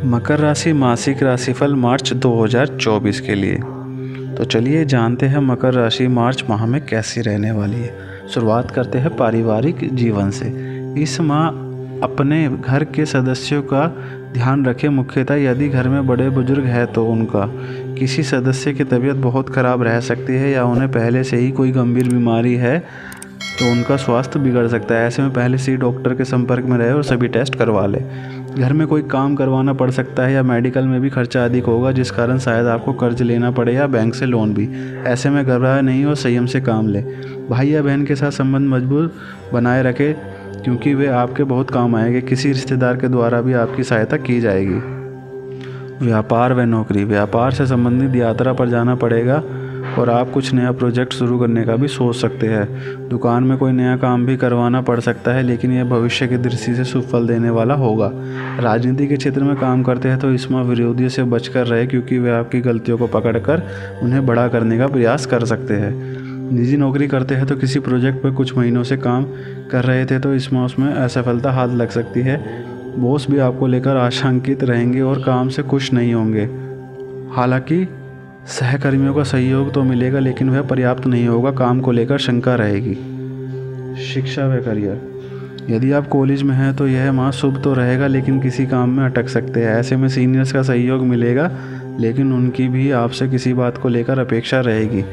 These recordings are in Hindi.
मकर राशि मासिक राशिफल मार्च 2024 के लिए। तो चलिए जानते हैं मकर राशि मार्च माह में कैसी रहने वाली है। शुरुआत करते हैं पारिवारिक जीवन से। इस माह अपने घर के सदस्यों का ध्यान रखें। मुख्यतः यदि घर में बड़े बुजुर्ग हैं तो उनका किसी सदस्य की तबीयत बहुत ख़राब रह सकती है या उन्हें पहले से ही कोई गंभीर बीमारी है तो उनका स्वास्थ्य बिगड़ सकता है। ऐसे में पहले से ही डॉक्टर के संपर्क में रहे और सभी टेस्ट करवा लें। घर में कोई काम करवाना पड़ सकता है या मेडिकल में भी खर्चा अधिक होगा, जिस कारण शायद आपको कर्ज लेना पड़े या बैंक से लोन भी। ऐसे में घबराए नहीं और संयम से काम लें। भाई या बहन के साथ संबंध मजबूत बनाए रखें क्योंकि वे आपके बहुत काम आएंगे। किसी रिश्तेदार के द्वारा भी आपकी सहायता की जाएगी। व्यापार व नौकरी। व्यापार से संबंधित यात्रा पर जाना पड़ेगा और आप कुछ नया प्रोजेक्ट शुरू करने का भी सोच सकते हैं। दुकान में कोई नया काम भी करवाना पड़ सकता है, लेकिन यह भविष्य की दृष्टि से शुभ फल देने वाला होगा। राजनीति के क्षेत्र में काम करते हैं तो इस माह विरोधियों से बचकर रहे क्योंकि वे आपकी गलतियों को पकड़कर उन्हें बड़ा करने का प्रयास कर सकते हैं। निजी नौकरी करते हैं तो किसी प्रोजेक्ट पर कुछ महीनों से काम कर रहे थे तो इस माह उसमें असफलता हाथ लग सकती है। बॉस भी आपको लेकर आशंकित रहेंगे और काम से खुश नहीं होंगे। हालांकि सहकर्मियों का सहयोग तो मिलेगा, लेकिन वह पर्याप्त नहीं होगा। काम को लेकर शंका रहेगी। शिक्षा व करियर। यदि आप कॉलेज में हैं तो यह माह शुभ तो रहेगा, लेकिन किसी काम में अटक सकते हैं। ऐसे में सीनियर्स का सहयोग मिलेगा, लेकिन उनकी भी आपसे किसी बात को लेकर अपेक्षा रहेगी।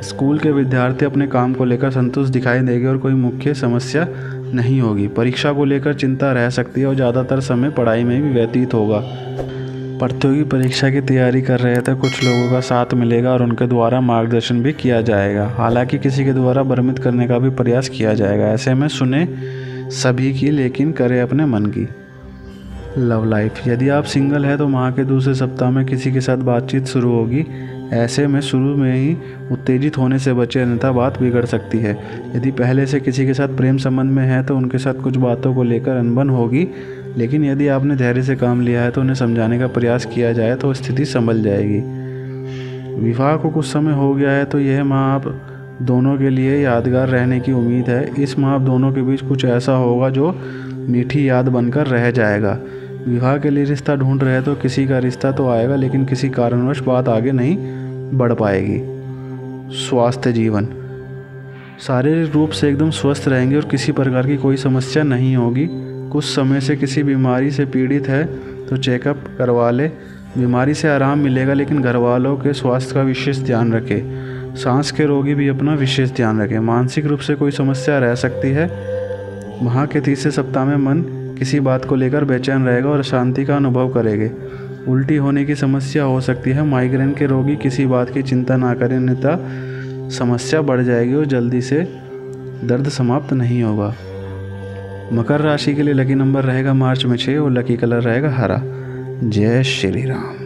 स्कूल के विद्यार्थी अपने काम को लेकर संतुष्ट दिखाई देंगे और कोई मुख्य समस्या नहीं होगी। परीक्षा को लेकर चिंता रह सकती है और ज़्यादातर समय पढ़ाई में भी व्यतीत होगा। प्रतियोगी परीक्षा की तैयारी कर रहे थे कुछ लोगों का साथ मिलेगा और उनके द्वारा मार्गदर्शन भी किया जाएगा। हालांकि किसी के द्वारा भ्रमित करने का भी प्रयास किया जाएगा। ऐसे में सुने सभी की, लेकिन करें अपने मन की। Love life. यदि आप सिंगल हैं तो माह के दूसरे सप्ताह में किसी के साथ बातचीत शुरू होगी। ऐसे में शुरू में ही उत्तेजित होने से बचे, अन्यथा बात बिगड़ सकती है। यदि पहले से किसी के साथ प्रेम संबंध में है तो उनके साथ कुछ बातों को लेकर अनबन होगी, लेकिन यदि आपने धैर्य से काम लिया है तो उन्हें समझाने का प्रयास किया जाए तो स्थिति संभल जाएगी। विवाह को कुछ समय हो गया है तो यह माह आप दोनों के लिए यादगार रहने की उम्मीद है। इस माह आप दोनों के बीच कुछ ऐसा होगा जो मीठी याद बनकर रह जाएगा। विवाह के लिए रिश्ता ढूंढ रहे तो किसी का रिश्ता तो आएगा, लेकिन किसी कारणवश बात आगे नहीं बढ़ पाएगी। स्वास्थ्य जीवन। शारीरिक रूप से एकदम स्वस्थ रहेंगे और किसी प्रकार की कोई समस्या नहीं होगी। कुछ समय से किसी बीमारी से पीड़ित है तो चेकअप करवा ले। बीमारी से आराम मिलेगा, लेकिन घर वालों के स्वास्थ्य का विशेष ध्यान रखें। सांस के रोगी भी अपना विशेष ध्यान रखें। मानसिक रूप से कोई समस्या रह सकती है। माह के तीसरे सप्ताह में मन किसी बात को लेकर बेचैन रहेगा और अशांति का अनुभव करेंगे। उल्टी होने की समस्या हो सकती है। माइग्रेन के रोगी किसी बात की चिंता ना करें, अन्यथा समस्या बढ़ जाएगी और जल्दी से दर्द समाप्त नहीं होगा। मकर राशि के लिए लकी नंबर रहेगा मार्च में 6 और लकी कलर रहेगा हरा। जय श्री राम।